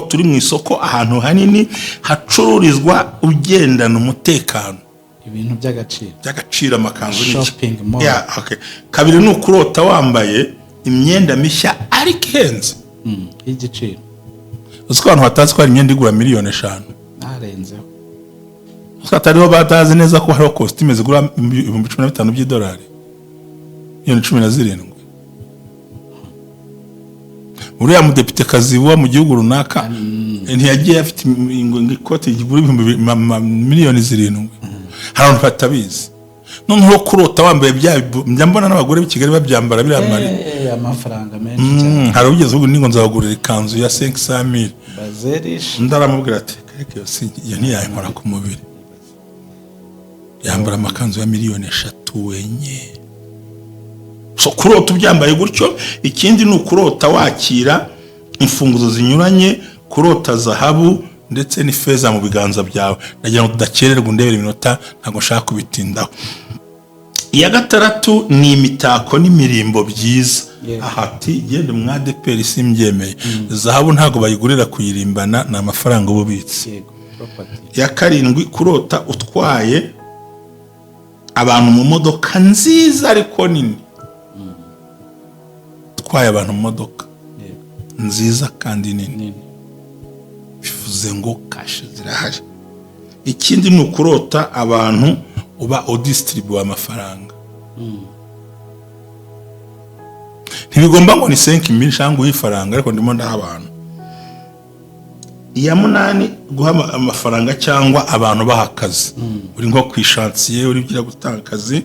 turi mu isoko ahantu hanini hacururizwa ugendana umutekano, ibintu by'agaciro, amakanzu shopping mall. Okay. Kabiri ni ukurota wambaye imyenda mishya ariko ihenze y'igiciro. Uziko abantu batazi ko hari imyenda igura miliyoni 5 narenzeho. Uziko atariho batazi neza ko hariho costume zigura $15,000 by'idolari, miliyoni 17. Uriya mudepite kazi wa mu gihugu runaka ntiyagiye afite ikote igura miliyoni 7. Hari abantu batabizi. Noneho kurota wambaye mbona n'abagore b'i Kigali babyambara biramari amafaranga menshi cyane. Hari ugeze ubu ningo nzabagurira ikanzu ya 500,000 bazerish. Ndaramubwira ati keke yo ntiyayikora ku mubiri, yambara amakanzu ya miliyoni 3 enye. So kurota ubyambaye gutyo. Ikindi ni ukurota wakira imfunguzo zinyuranye, kurota zahabu ndetse n'ifeza mu biganza byawe. Nagira ngo tudakererwa ndebera iminota, ntago nshaka kubitindaho. Iya gatandatu ni imitako n'imirimbo byiza. Ahati gende mwadeperi simbyemeye. Zahabu ntago bayigurira kuyirimbana, na amafaranga ububitsi. Ya karindwi kurota utwaye abantu mu modoka nziza ariko nini. Utwaye abantu mu modoka nziza kandi nini. Bivuze ngo cash zirahari. Ikindi ni ukurota abantu uba udistribute amafaranga. Ntibigomba ngo ni 5,000 cyangwa ifaranga, ariko ndimo ndaha abantu. Iya munani guha amafaranga cyangwa abantu bahakaze. Uri nko kwishansiye, uri bgira gutanga akazi,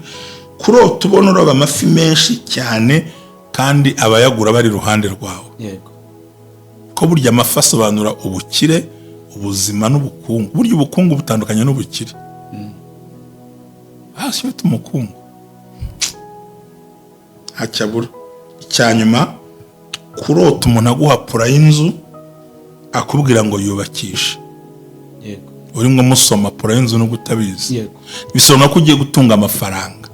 kurota ubona uroba amafi menshi cyane kandi abayagura bari ruhande rwawe. Yego. Ko burya amafi asobanura ubukire, ubuzima n'ubukungu. Burya ubukungu butandukanye n'ubukire. Hasi bita umukungu. Hacyabura. Icyanyuma kurota umuntu aguhapura y'inzu akubwira ngo yubakishe. Yego. Uri ngo musoma pura y'inzu no gutabizi. Yego. Bisobanura ko ugiye gutunga amafaranga.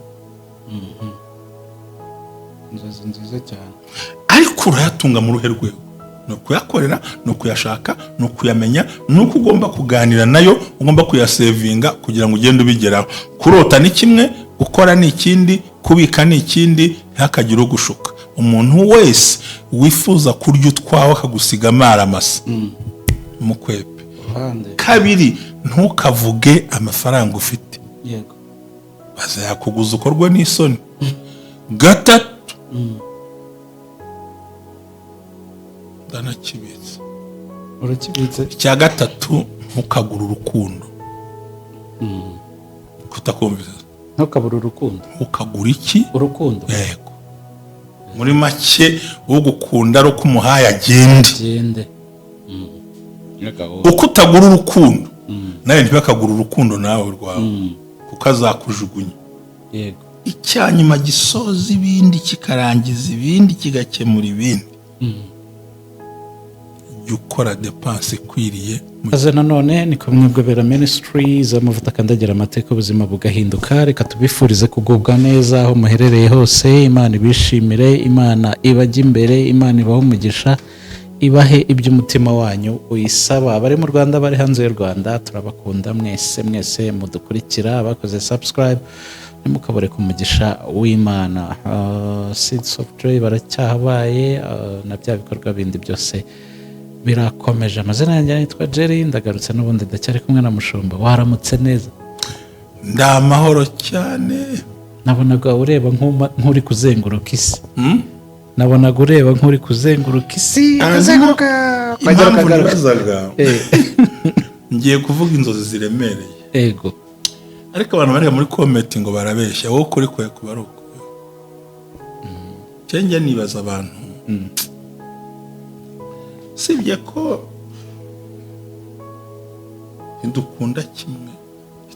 Inzozi nziza cyane. Ariko urayatunga mu ruhe rwego. No kuyakorera, no kuyashaka, no kuyamenya, nuko ugomba kuganira nayo, ugomba kuyasevinga kugira ngo ugende ubigeraho. Kurota ni kimwe, gukora ni ikindi, kubika ni ikindi, ntihakagire ugushuka. Umuntu wese wifuza kurya utwawe akagusiga amaramasa mukwepe. Kabiri, ntukavuge amafaranga ufite. Yego. Bazayakuguza ukorwa n'isoni. Gatatu, ndanakibitse. Urakibitse. Icya gatatu, ntukagura urukundo. Kutakumviza. Ntukabura urukundo. Ukagura iki? Urukundo. Yego. Muri make ugukunda ro kumuhaye agende. Uko utagura urukundo, nawe ntibakagura urukundo nawe rwawe, kuko azakujugunya. Yego. Icyanyuma gisoza ibindi, kikarangiza ibindi, kigakemura ibindi. Ukora depense ikwiriye. Aze nanone ni kumwe bw'Abera Ministries amavuta kandagira amateka ubuzima bugahinduka. Reka tubifurize kugubwa neza aho muherereye hose. Imana ibishimire, Imana ibajye imbere, Imana ibahe umugisha, ibahe iby'umutima wanyu uyisaba. Abari mu Rwanda, bari hanze y'u Rwanda, turabakunda mwese mudukurikira. Abakoze subscribe nimukabore ku mugisha w'Imana. Seeds of Joy baracyahabaye, na bya bikorwa bindi byose birakomeje. Amazina yanjye nitwa Jerry, ndagarutse n'ubundi ndacyari kumwe na Mushumba. Waramutse neza? Ndamahoro cyane. Nabonaga ureba nk'uri kuzenguruka isi. Nabonaga ureba nk'uri kuzenguruka isi. Kuzenguruka. Ngiye kuvuga inzozi ziremereye. Yego. Ariko abantu bari muri comment ngo barabeshya, wowe kuri kwe kubaruko. Cyenge nibaza abantu. Sibye ko ndukunda kimwe,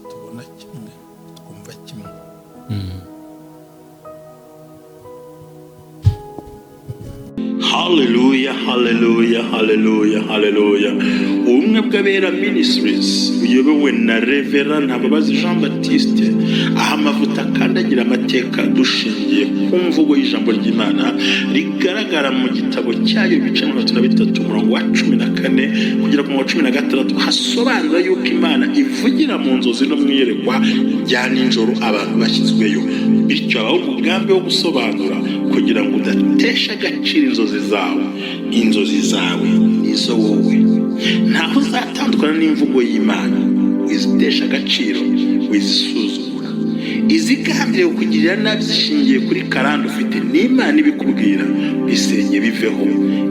tubona kimwe, twumva kimwe. Hallelujah, hallelujah, hallelujah, hallelujah. Umwe bw'abera ministries buyobowe na Reverend Ntababazi Jean Baptiste, aha amavuta akandagira amateka dushingiye ku mvugo y'ijambo ry'Imana rigaragara mu gitabo cyayo ibice 33 umurongo wa 14 kugera ku wa 16, hasobanura yuko Imana ivugira mu nzozi no mwiyerekwa bya nijoro abantu bashyizweyo, bityo abaho umugambi wo gusobanura kugira ngo udatesha agaciro inzozi zawe nizo wowe. Ntaho uzatandukana n'imvugo y'Imana, wizitesha agaciro, wizisuzugura, izigambiriye kukugirira nabi zishingiye kuri karande ufite n'Imana ibikubwira, bisenye biveho,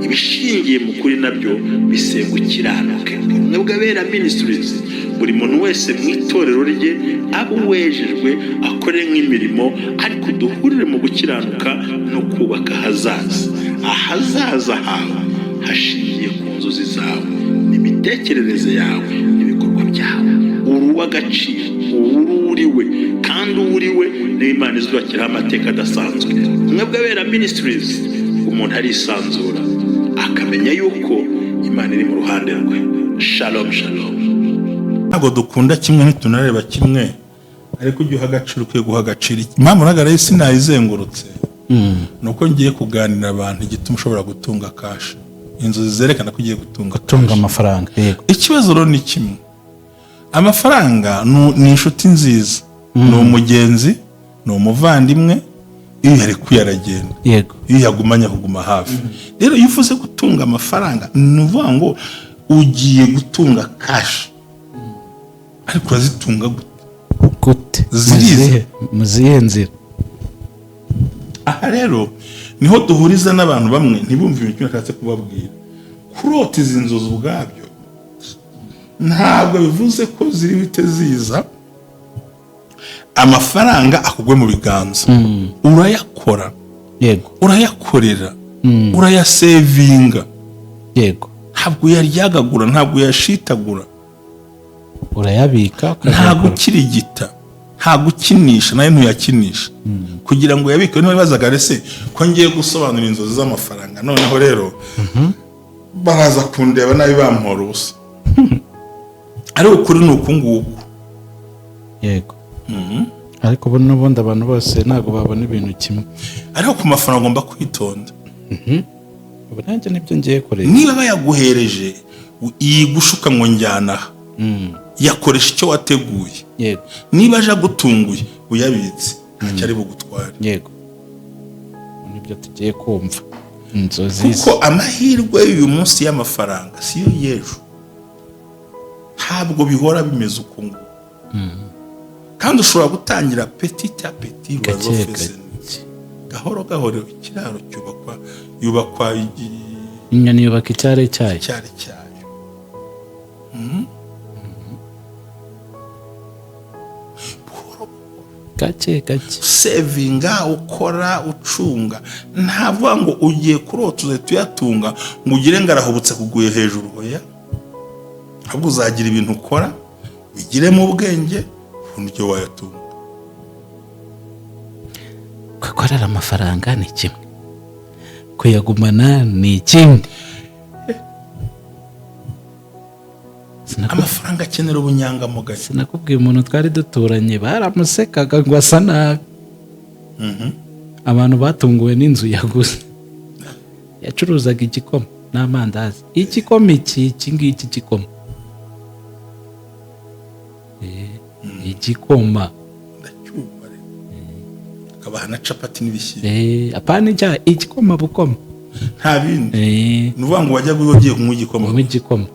ibishingiye mu kuri nabyo bisenga ukiranuke. Ubumwe bw'abera ministries, buri muntu wese mu itorero rye abo wejejwe akore nk'imirimo, ariko duhurire mu gukiranuka no kubaka ahazaza hawe hashingiye ku nzozi zawe n'imitekerereze yawe n'ibikorwa byawe. Uruw'agaciro, uriwe kandi uriwe n'Imana izubakiraho amateka adasanzwe. Ubumwe bw'abera ministries, umuntu arisanzura akamenya yuko Imana iri mu ruhande rwe. Shalom shalom. Ntabwo dukunda kimwe ntitunareba kimwe, ariko ujye uha agaciro ukwiye guha agaciro. Impamvu nagaraye sinayizengurutse nuko ngiye kuganira abantu igituma ushobora gutunga kashi, inzozi zerekana ko ugiye gutunga amafaranga. Yego, ikibazo rero ni kimwe, amafaranga ni inshuti nziza, ni umugenzi, ni umuvandimwe iyo yari kuyaragenda. Yego, iyo yagumanye kuguma hafi. Rero iyo uvuze gutunga amafaranga ni uvuga ngo ugiye gutunga kashi, ariko urazitunga gute? Zirize mu zihe nzira? Aha rero niho duhuriza n'abantu bamwe ntibumve ibintu nashatse kubabwira. Kurota izi nzozi ubwabyo ntabwo bivuze ko ziri bite ziza amafaranga akugwe mu biganza. Urayakora, yego, urayakorera, urayasevinga, yego, ntabwo yaryagagura, ntabwo yashitagura, urayabika, ntabwo ukirigita, ntabwo ukinisha, nawe ntuyakinisha kugira ngo uyabike. Niba bibazaga rese ko ngiye gusobanura inzozi z'amafaranga, noneho rero baraza kundeba nabi bampora ubusa. Ariko kuri ni uku nguku. Yego, ariko ubu n'ubundi abantu bose ntabwo babona ibintu kimwe. Ariko ku mafaranga ugomba kwitonda. Ubu nanjye nibyo ngiye kureba. Niba bayaguhereje yigushuka ngo njyana, yakoresha icyo wateguye. Yego, niba aje agutunguye uyabitse ntacyo ari bugutware. Yego, nibyo tugiye kumva. Inzozi kuko amahirwe y'uyu munsi y'amafaranga siyo y'ejo, ntabwo bihora bimeze uko nguko. Kandi ushobora gutangira petit à petit, gahoro gahoro. Ikiraro yubakwa inyoni yubaka icyari cyayo. Gake sevinga, ukora, ucunga. Ntabwo ngo ugiye kurota uze tuyatunga ngo ugire ngo arahubutse kuguye hejuru. Oya, ahubwo uzagira ibintu ukora bigire mu ubwenge uburyo wayatunga. Gukorera amafaranga ni kimwe, kuyagumana ni ikindi. Amafaranga akenera ubunyangamugayo. Sinakubwiye umuntu twari duturanye baramusekaga ngo asa nabi. Abantu batunguwe n'inzu yaguze. Yacuruzaga igikoma n'amandazi. Igikoma iki ngiki gikoma. Igikoma. Ndacyumva rero. Akabaha na capati n'ibishyimbo. Apana icya igikoma bukoma. Nta bindi. Nuvuga ngo wajya ugiye kunywa igikoma. Mu igikoma.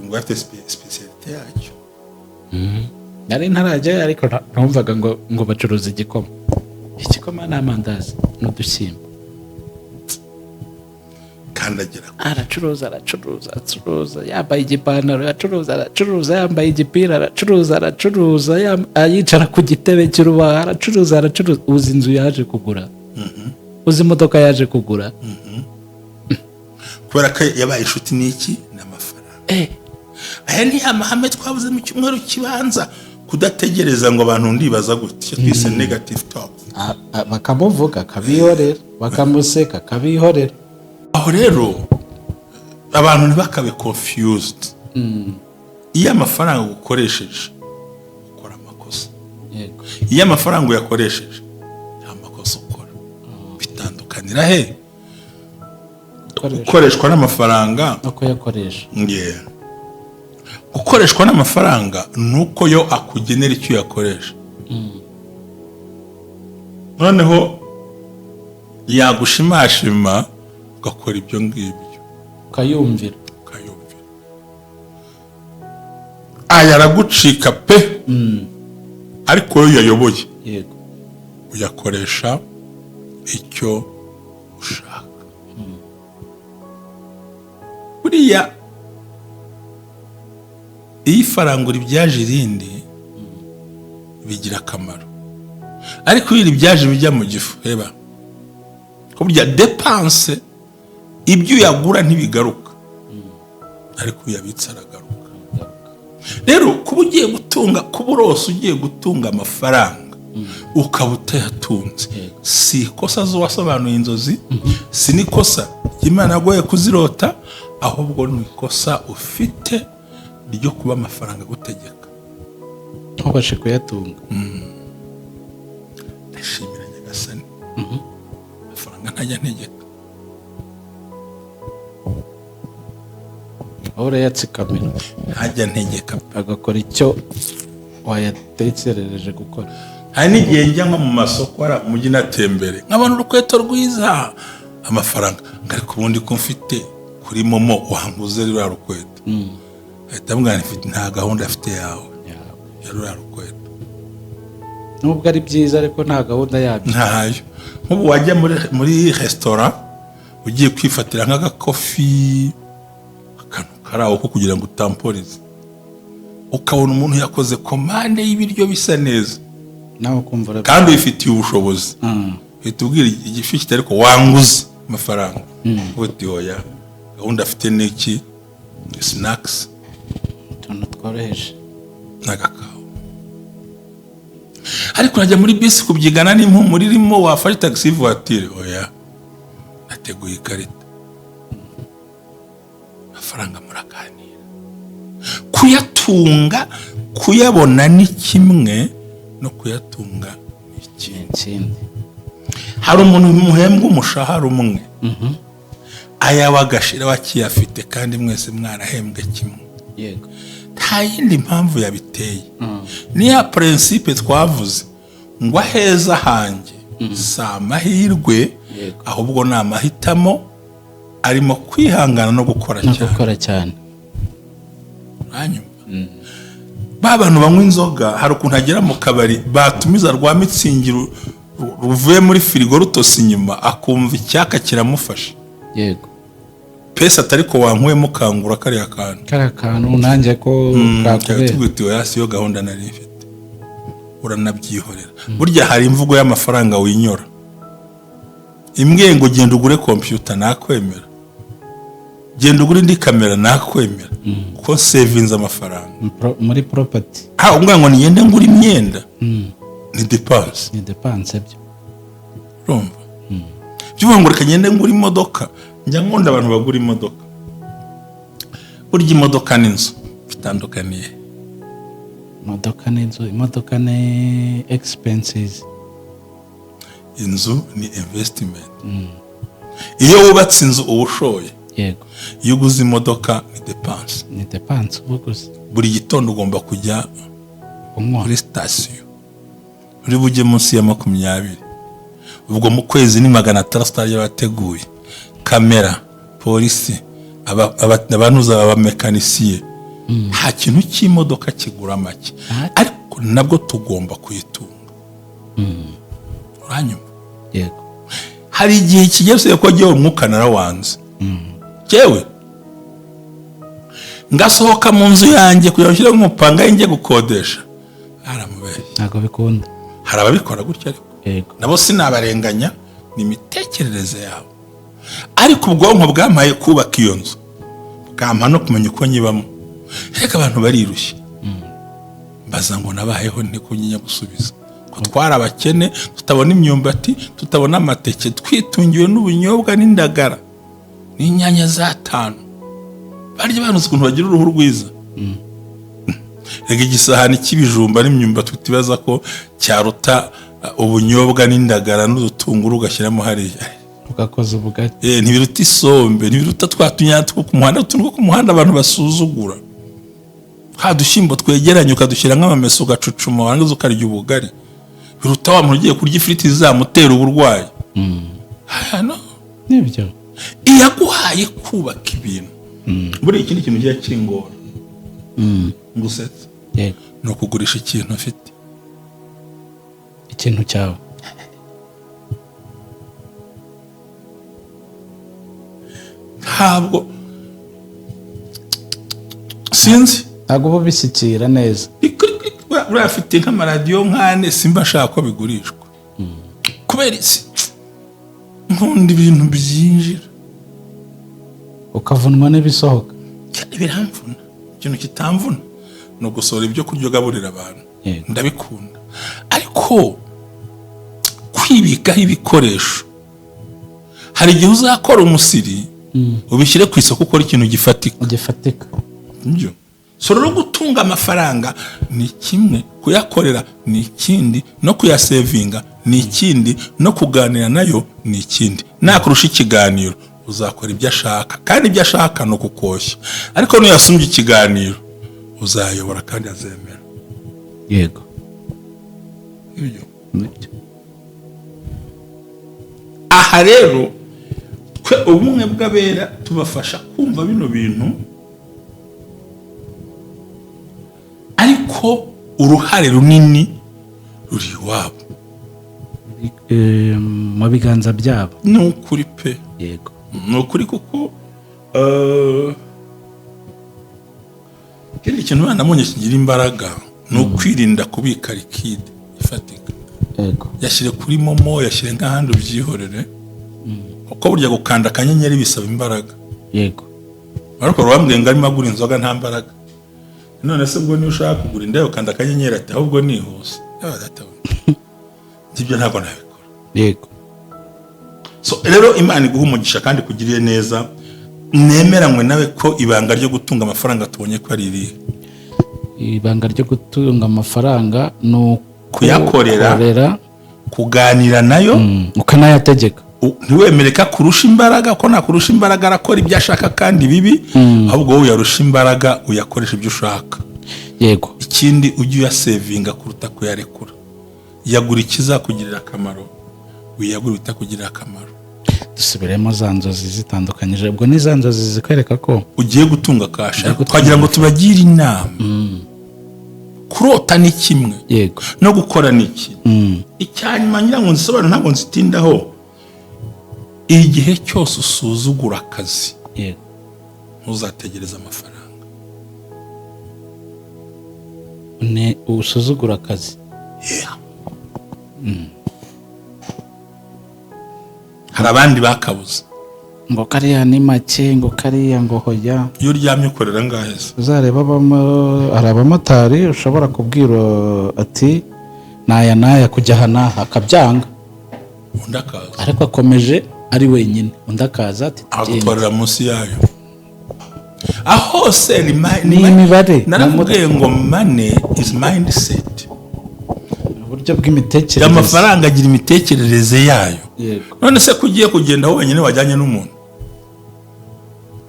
Ngo afite speciality yacyo. Nari ntarajya ariko numvaga ngo bacuruza igikoma. Igikoma n'amandazi n'udushyimbo. Kandagira. Aracuruza, yambaye igipantaro, aracuruza, yambaye igipira, aracuruza, yicara ku gitebe cy'urubaho, aracuruza. Uzi inzu yaje kugura. Uzi imodoka yaje kugura. Kubera ko yabaye inshuti n'iki n'amafaranga. Aya ni amahame twabuze mu cyumweru kibanza, kudategereza ngo abantu ndibaza gutya, twise negative talk. Bakamuvuga kabihorera, bakamuseka kabihorera. Aho rero abantu ntibakabe confused. iyo amafaranga ukoresheje ukora amakosa, yego iyo amafaranga uyakoresheje nta makosa ukora. Bitandukanira he gukoreshwa n'amafaranga no kuyakoresha? gukoreshwa n'amafaranga nuko yo akugenera icyo uyakoresha, noneho yagushimashima ugakora ibyo ngibyo ukayumvira. aya aragucika pe, ariko iyo uyayoboye Yego uyakoresha icyo ushaka. buriya iyo ifaranga ribyaje irindi bigira akamaro, ariko iyo ribyaje bijya mu gifu, reba ko burya depanse ibyo uyagura ntibigaruka, ariko uyabitsa aragaruka. rero kuba ugiye gutunga, kuba urose ugiye gutunga amafaranga ukaba utayatunze, si ikosa z'uwasobanuye inzozi, si n'ikosa Imana yagoye kuzirota, ahubwo ni ikosa ufite ryo kuba amafaranga gutegeka, ntubashe kuyatunga. ndashimira Nyagasani, amafaranga ntajya ntegeka. aho urayatsikamira ntajya ntegeka, agakora icyo wayatekerereje gukora. hari n'igihe njya nko mu masoko ara umujyi natembere nkabona urukweto rwiza, amafaranga ariko ubundi ko mfite kuri momo wanguze ruriya rukweto, ahita ambwira nta gahunda afite yawe ya ruriya rukweto. nubwo ari byiza ariko nta gahunda yabyo ntayo. nk'ubu wajya muri resitora ugiye kwifatira nk'agakofi, akantu kari aho ko kugira ngo utamporize, ukabona umuntu yakoze komande y'ibiryo bisa neza, nawe ukumva kandi ubifitiye ubushobozi, uhita ubwira igifi kitari ko wanguze amafaranga, uti oya gahunda afite n'iki, sinakisi, utuntu tworoheje n'agakawa. ariko najya muri bisi kubyigana n'impumuro irimo, wafashe taxi voiture, oya nateguye ikarita, amafaranga muraganira. kuyatunga kuyabona ni kimwe, no kuyatunga ni ikindi. hari umuntu muhembwa umushahara umwe, ayawe agashira wakiyafite kandi mwese mwarahembwe kimwe. yego nta yindi mpamvu yabiteye, niya principe twavuze ngo aheza hanjye si amahirwe, ahubwo ni amahitamo arimo kwihangana no gukora cyane. hanyuma ba bantu banywa inzoga, hari ukuntu agera mu kabari batumiza rwa mitsingi ruvuye muri firigo rutose inyuma, akumva icyaka kiramufasha, yego pesa atari ko wanywemo kangura kariya kantu nanjye ko kakubera, tugutiwe hasi yo gahunda nari mfite, uranabyihorera. burya hari imvugo y'amafaranga winyora, imbwiye ngo genda ugure computer nakwemera, genda ugure indi kamera nakwemera, ko savings amafaranga muri property. umbwiye ngo nigende ngura imyenda, ni dépense byo urumva. byuvuga ngo reka ngende ngura imodoka, njya nkunda abantu bagura imodoka. burya imodoka n'inzu bitandukaniye. imodoka n'inzu, imodoka ni expenses, inzu ni investment. iyo wubatse inzu uba ushoye, yego. iyo uguze imodoka ni dépense. uguze buri gitondo ugomba kujya unywa kuri sitasiyo, uri bujye munsi ya 20, ubwo mu kwezi ni 600 y'abateguye kamera, polisi, abantuza abamekanisiye. nta kintu cy'imodoka kigura make, ariko nabwo tugomba kuyitunga. uranyuma? yego. hari igihe kigeze ko agiye umwuka narawanze, jewe ngasohoka mu nzu yanjye kugira ngo nshyire nk'umupanga njye gukodesha, aramubeshya. ntabwo bikunda. hari ababikora gutya, ariko yego nabo sinabarenganya, ni imitekerereze yabo. ariko ubwonko bwampaye kubaka iyo nzu, bwampa no kumenya uko nyibamo. reka abantu barirushye, mbaza ngo nabayeho ntikunyinya gusubiza ko twari abakene, tutabona imyumbati, tutabona amateke, twitungiwe n'ubunyobwa n'indagara n'inyanya za 5. barya bantu ukuntu bagira uruhu rwiza. Rega igisahani cy'ibijumba n'imyumbati tutibaza ko cyaruta ubunyobwa n'indagara n'udutunguru ugashyiramo hariya ugakoza ubugari. Ntibiruta isombe, ntibiruta twatunya two ku muhanda, tungo ku muhanda abantu basuzugura. Dushyimbo twegeranye ukadushyira nk'amameso ugacucuma warangiza ukarya ubugari. Biruta wa muntu ugiye kurya ifiriti zizamutera uburwayi. Hano nibyo iyaguhaye kubaka ibintu. Buri ikindi kintu giye kingora. Ngusetse. Yego. No kugurisha ikintu ufite. Ikintu cyawe. Ntabwo sinzi. Ntabwo bo bishyikira neza. Urafite nk'amaradiyo nk'ane simba ashaka ko bigurishwa. Kubera isi nkunda ibintu byinjira. Ukavunwa n'ibisohoka. Biramvuna. Ikintu kitamvuna no gusohora ibyo kurya ugaburira abantu. Ndabikunda. Ariko kwibikaho ibikoresho, hari igihe uzakora umusiri ubishyire ku isoko ukora ikintu gifatika. Nibyo. So rero gutunga amafaranga ni kimwe, kuyakorera ni ikindi, no kuyasevinga ni ikindi, no kuganira nayo ni ikindi. Nakurusha ikiganiro uzakora ibyo ashaka, kandi ibyo ashaka no kukoshya. Ariko nuyasumbye ikiganiro uzayobora kandi azemera. Yego. Ibyo. Aha rero twe ubumwe bw'abera tubafasha kumva bino bintu, ariko uruhare runini ruri iwabo, mu biganza byabo. ni ukuri pe. Yego. Ni ukuri kuko ikindi kintu banamunye kigira imbaraga ni ukwirinda kubika likide ifatika. Yego. Yashyire kuri momo, yashyire nk'ahandi ubyihorere, kuko burya gukanda akanyenyeri bisaba imbaraga. Yego. Ariko rwambwiye ngo arimo agura inzoga nta mbaraga. None se ubwo niyo ushaka kugura inda ukanda akanyenyeri ati ahubwo nihuse. Ibyo ntabwo nabikora. Yego. So rero Imana iguha umugisha kandi kugiriye neza. Nemeranywe nawe ko ibanga ryo gutunga amafaranga tubonye ko ari iri. Ibanga ryo gutunga amafaranga no kuyakorera, kuganira nayo, ukanayategeka. Ntiwemere ko kurusha imbaraga, ko nakurusha imbaraga arakora ibyo ashaka kandi bibi, ahubwo wowe uyarusha imbaraga uyakoresha ibyo ushaka. Yego. Ikindi ujye uyasevinga kuruta kuyarekura. Yagura ikizakugirira akamaro, wiyagura bitakugirira akamaro. Dusubiremo za nzozi zitandukanyije. Ubwo ni za nzozi zikwereka ko ugiye gutunga kasha. Twagira ngo tubagire inama. Kurota ni kimwe. Yego. No gukora ni iki. Icyanyuma ngira ngo nzisobanure ntabwo nzitindaho. Igihe cyose usuzugura akazi, yego, ntuzategereza amafaranga. Ne usuzugura akazi. Yeah. Hari abandi bakabuze. Ngo kariya ni make, ngo kariya ngo hoya. Iyo uryamye ukorera ngahe se? Uzareba hari abamotari ushobora kubwira ati naya kujya hana akabyanga. Undi akaza. Ariko akomeje ari wenyine. Undi akaza ati agutwarira munsi yayo. Aho se ni imibare. Naramubwiye ngo money is mindset. Uburyo bw'imitekerereze. Amafaranga agira imitekerereze yayo. Yego. None se kugiye kugenda aho wenyine wajyanye n'umuntu?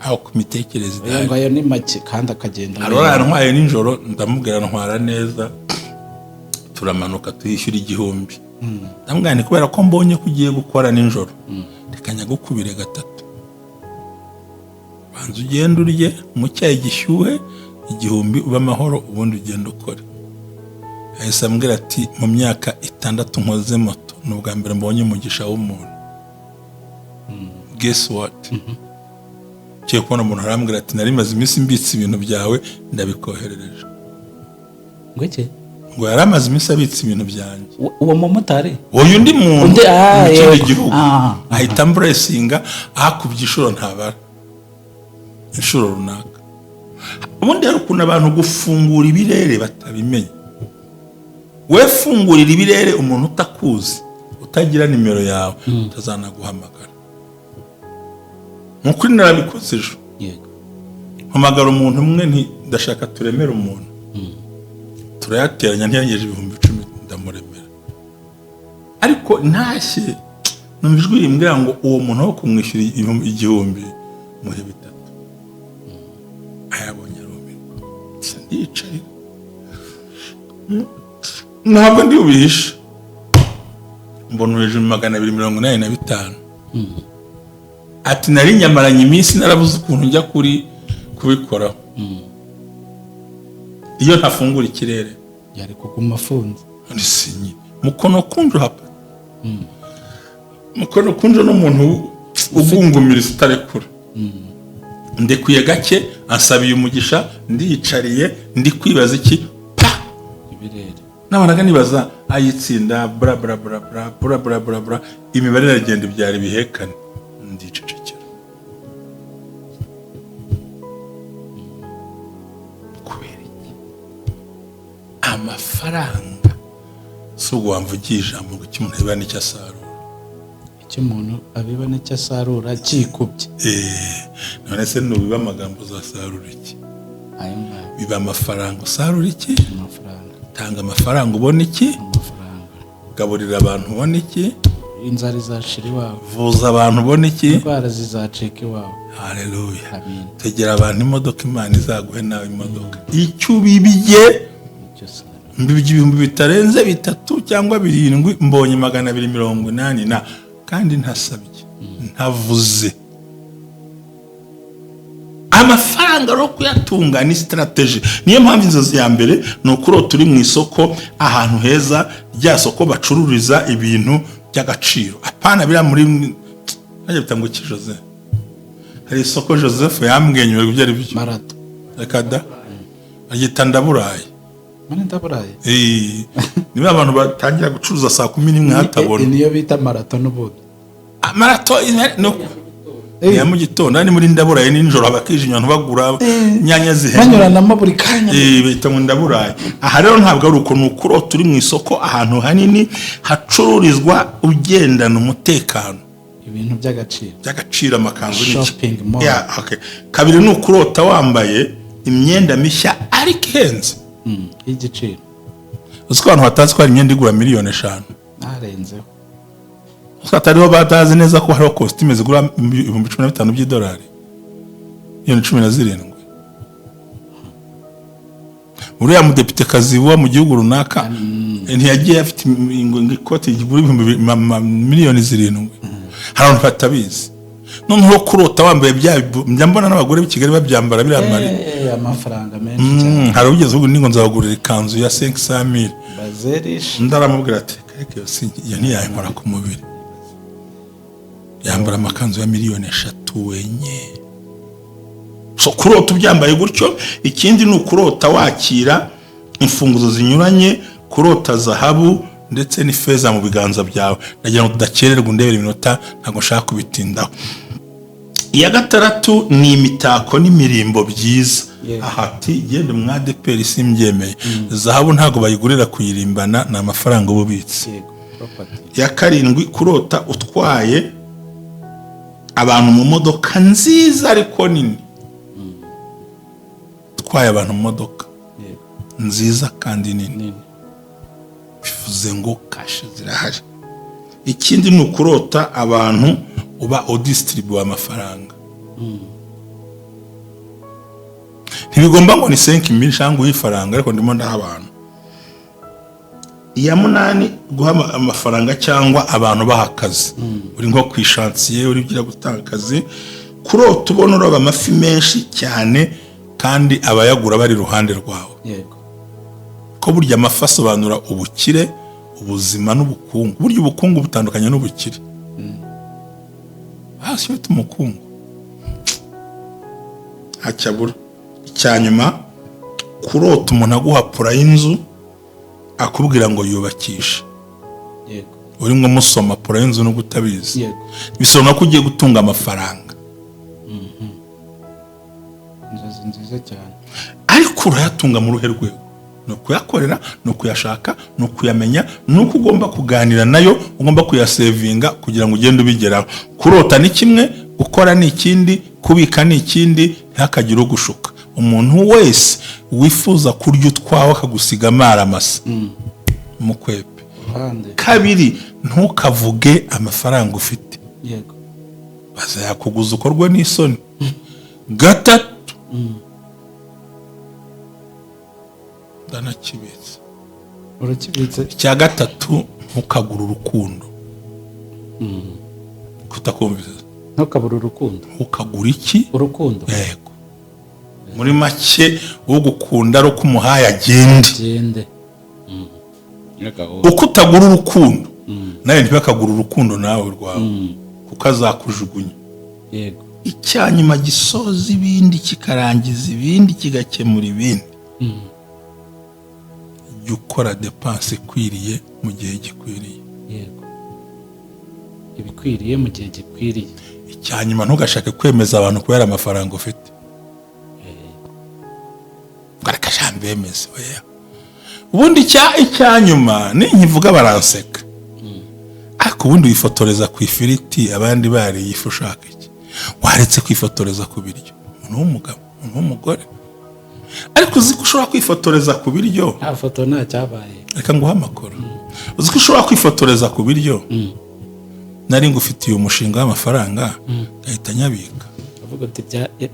Aho ku mitekerereze yayo. Ngo ayo ni make kandi akagenda. Arora ntwaye nijoro ndamubwira ntwara neza. Turamanuka tuyishyura 1000. Ndamubwira ni kubera ko mbonye kugiye gukora nijoro. Reka nyagukubire 3. Banza ugenda urye mu cyayi gishyuhe 1000 uba amahoro ubundi ugenda ukore. Ahise ambwira ati mu myaka 6 nkoze moto n'ubwa mbere mbonye umugisha w'umuntu. Guess what? Cyo kubona umuntu arambwira ati nari maze iminsi mbitse ibintu byawe ndabikoherereje. Ngweke? Ngo yaramaze iminsi abitse ibintu byanjye. Uwo mumotari? Uyu ndi muntu. Ikindi gihugu. Ahita mbresinga akubye ishuro ntabara. Ishuro runaka. Ubundi hari ukuntu abantu gufungura ibirere batabimenye. We fungurira ibirere umuntu utakuzi, utagira nimero yawe, utazanaguhamagara. Nukuri narabikoze ejo. Yego. mpamagara umuntu umwe nti ndashaka turemera umuntu, turayateranya ntiyangeje 10,000 ndamuremera, ariko ntashye numva ijwi rimbwira ngo uwo muntu wo kumwishyura 1,000 muhe 3. ayabonye arumirwa, ndicaye ntabwo ndi ubihisha, mbona hejuru 285. ati nari nyamaranye iminsi narabuze ukuntu njya kubikoraho, iyo ntafungura ikirere yari kuguma afunze. nisinyi mukono kunjo hapa, mukono kunjo n'umuntu ugungumira itarekura. ndekuye gake ansabiye umugisha, ndiyicariye ndi kwibaza iki pa ibirere, nabanaga nibaza ayitsinda bra bra bra bra bra bra bra bra, imibare iragenda ibyara ibihekane, ndicecekera. kubera iki amafaranga so wamvugiye ijambo ngo kimuntu abiba n'icyo asarura, icyo umuntu abiba n'icyo asarura kikubye. none se nubiba amagambo uzasarura iki? ayo ngayo biba amafaranga usarura iki? amafaranga. tanga amafaranga ubona iki? amafaranga. gaburira abantu ubona iki? inzara izashira iwawe, vuza abantu ubona iki? indwara zizacika iwawe. haleluya. Amen. tegera abantu imodoka, Imana izaguhe nawe imodoka. icyo ubibye mbibye 1000 bitarenze 3 cyangwa 7, mbonye 280 kandi ntasabye, ntavuze. amafaranga ro kuyatunga ni strategy. niyo mpamvu inzozi ya mbere ni ukuro turi mu isoko, ahantu heza, rya soko bacururiza ibintu by'agaciro, apana bira muri ajya bitango ki Jose. hari isoko Joseph yambwenywe byari byo marato rekada agita ndaburaye, mane ndaburaye. niba abantu batangira gucuruza saa 11 hatabona, niyo bita marato n'ubundi. marato no ya mu gitondo ni muri ndaburaye, ninjoro abakije inyoni bagura nyanya zihema banyuranamo buri kanya, bita ngo ndaburaye. aha rero ntabwo ari uko, nukuro turi mu isoko, ahantu hanini hacururizwa ugendana umutekano, ibintu by'agaciro, amakanzu shopping mall. okay. kabiri ni ukurota wambaye imyenda mishya ariko ihenze, y'igiciro. uzi ko abantu batazi ko hari imyenda igura 5,000,000, narenzeho. atariho batazi neza ko hariho costume zigura 15,000 by'idolari, 17. uriya mudepite kazi wa mu gihugu runaka ntiyagiye afite ikoti igura 7,000,000. hari abantu batabizi, noneho kurota wambaye njya mbona n'abagore b'i Kigali babyambara biramari amafaranga menshi cyane. hari ugeze ubu ningo nzabagurira ikanzu ya 500,000, bazerish ndaramubwira ati keke iyo ntiyayikora ku mubiri, yambara amakanzu ya 3,000,000 wenye. so kurota ubyambaye gutyo. ikindi ni ukurota wakira imfunguzo zinyuranye, kurota zahabu ndetse n'ifeza mu biganza byawe. nagira ngo tudakererwa undebera iminota, ntabwo nshaka kubitindaho. iya gatandatu ni imitako n'imirimbo byiza. ahati gende mwadeperi simbyemeye, zahabu ntabwo bayigurira kuyirimbana, ni amafaranga ububitsi. iya karindwi kurota utwaye abantu mu modoka nziza ariko nini, utwaye abantu mu modoka nziza kandi nini, bivuze ngo kashe zirahari. ikindi ni ukurota abantu uba udistribuye amafaranga, ntibigomba ngo ni 5,000 cyangwa ifaranga, ariko ndimo ndaha abantu. iya 8 guha amafaranga cyangwa abantu baha akazi, uri nko kwishansiye, uri bgira gutanga akazi, kurota ubona uroba amafi menshi cyane kandi abayagura bari ruhande rwawe. yego, ko burya amafi asobanura ubukire, ubuzima n'ubukungu. burya ubukungu butandukanye n'ubukire. hasi bita umukungu hacyabura. icyanyuma kurota umuntu aguhapura y'inzu akubwira ngo yubakisha, yego, uri ngo musoma pura y'inzu no gutabizi, yego, bisobanura ko ugiye gutunga amafaranga. inzozi nziza cyane. ariko urayatunga mu ruhe rwego? ni ukuyakorera, ni ukuyashaka, ni ukuyamenya, ni uko ugomba kuganira nayo, ugomba kuyasevinga kugira ngo ugende ubigeraho. kurota ni kimwe, gukora ni ikindi, kubika ni ikindi. ntakagire ugushuka. Umuntu wese wifuza kurya utwawe akagusiga amaramasa mukwepe. Kabiri, ntukavuge amafaranga ufite, yego bazayakuguza ukorwe n'isoni. Gatatu, ndanakibitse, urakibitse. icya gatatu, ntukagura urukundo. Kutakumvise, ntukabura urukundo. ukagura iki? Urukundo. Yego. Muri make ugukunda ari uko umuhaye agende. Uko utagura urukundo nawe ntibakagura urukundo nawe rwawe, kuko azakujugunya. Yego. Icyanyuma gisoza ibindi kikarangiza ibindi kigakemura ibindi, jya ukora depanse ikwiriye mu gihe gikwiriye. Yego, ibikwiriye mu gihe gikwiriye. Icyanyuma ntugashake kwemeza abantu kubera amafaranga ufite. Garaka jambo bemeze oya. Ubundi icyanyuma ninkivuga baranseka. Ariko ubundi wifotoreza ku ifiriti abandi bari yifu ushaka iki? Waretse kwifotoreza ku biryo. Umuntu w'umugabo, umuntu w'umugore. Ariko uzi ko ushobora kwifotoreza ku biryo. Nta foto nta cyabaye. Reka nguha amakuru. Uzi ko ushobora kwifotoreza ku biryo. Nari ngufitiye umushinga w'amafaranga gahita nyabika. Avuga ati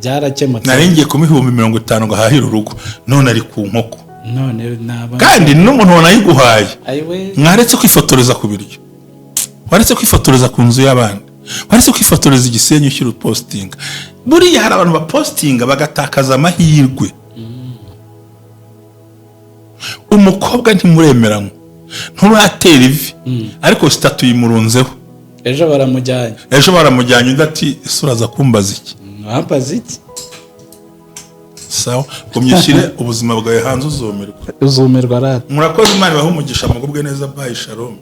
byarakemutse. Nari ngiye ku 50,000 ngahahira urugo, none ari ku nkoko. None naba Kandi n'umuntu wanayiguhaye. Ayiwe. Mwaretse kwifotoreza ku biryo. Waretse kwifotoreza ku nzu y'abandi. Waretse kwifotoreza igisenyi ushyira postinga. Buriya hari abantu bapostinga bagatakaza amahirwe. Umukobwa ntimuremeranywe, nturatera ivi, ariko statu yimurunzeho. Ejo baramujyanye undi ati ese uraza kumbaza iki? Wambaza iki? Sawa, kumyishyire ubuzima bwawe hanze uzumirwa. Uzumirwa rata. Murakoze, Imana ibahe umugisha, mugubwe neza. Bye, shalom.